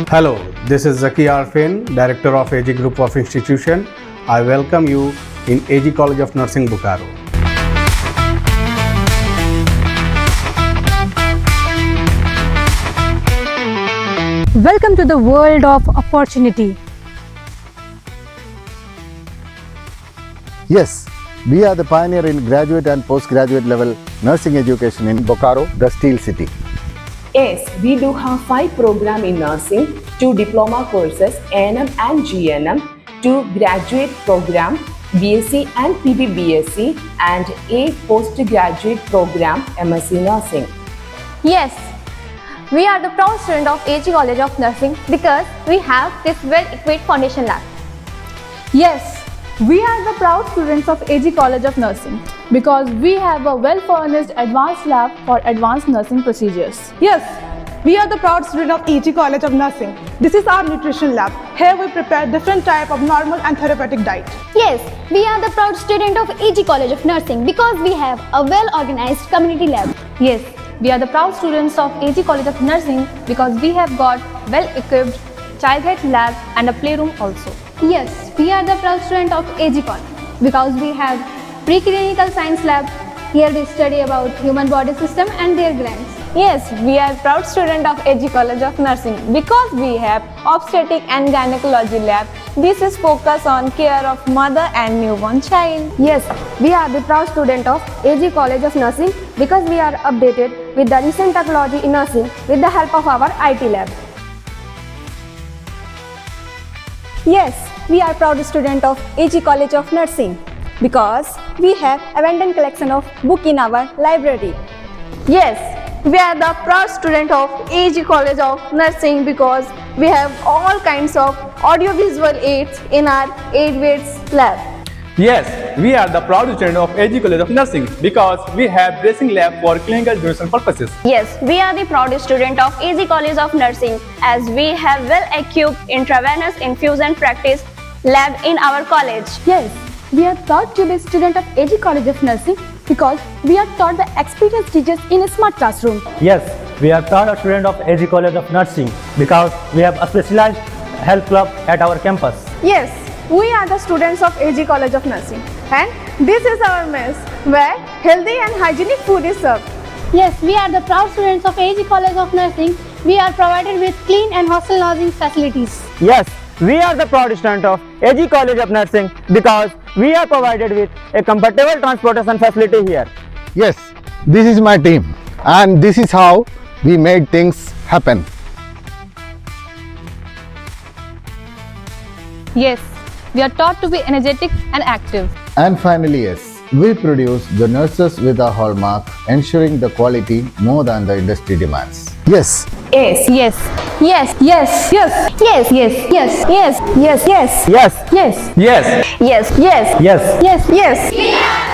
Hello, this is Zaki Arfin, Director of AG Group of Institution. I welcome you in AG College of Nursing, Bokaro. Welcome to the world of opportunity. Yes, we are the pioneer in graduate and postgraduate level nursing education in Bokaro, the Steel City. Yes, we do have 5 programs in nursing, 2 diploma courses, A&M and GNM, 2 graduate program, B.Sc and PPBSc, and a postgraduate program, MSc Nursing. Yes, we are the proud student of AG College of Nursing because we have this well-equipped foundation lab. Yes, we are the proud students of AG College of Nursing because we have a well-furnished advanced lab for advanced nursing procedures. Yes, we are the proud student of AG College of Nursing. This is our nutrition lab. Here we prepare different type of normal and therapeutic diet. Yes, we are the proud student of AG College of Nursing because we have a well-organized community lab. Yes, we are the proud students of AG College of Nursing because we have got well-equipped childcare lab and a playroom also. Yes, we are the proud student of AG College because we have preclinical science lab. Here we study about human body system and their glands. Yes, we are proud student of AG College of Nursing because we have obstetric and gynecology lab. This is focus on care of mother and newborn child. Yes, we are the proud student of AG College of Nursing because we are updated with the recent technology in nursing with the help of our IT lab. Yes, we are proud student of AG College of Nursing because we have abundant collection of book in our library. Yes, we are the proud student of AG College of Nursing because we have all kinds of audiovisual aids in our aid-based lab. Yes, we are the proud student of AG College of Nursing because we have dressing lab for clinical nutrition purposes. Yes, we are the proud student of AG College of Nursing as we have well-equipped intravenous infusion practice lab in our college. Yes, we are proud to be student of AG College of Nursing because we are taught by experienced teachers in a smart classroom. Yes, we are proud student of AG College of Nursing because we have a specialized health club at our campus. Yes, we are the students of AG College of Nursing and this is our mess where healthy and hygienic food is served. Yes, we are the proud students of AG College of Nursing. We are provided with clean and hostel lodging facilities. Yes, we are the proud student of AG College of Nursing because we are provided with a comfortable transportation facility here. Yes, this is my team and this is how we made things happen. Yes, we are taught to be energetic and active. And finally, yes, we produce the nurses with a hallmark, ensuring the quality more than the industry demands. Yes. Yes, Yes, Yes, yes, yes, yes, yes, yes, yes, yes, yes, Yes, yes, Yes, yes, yes, yes, yes, yes. yes.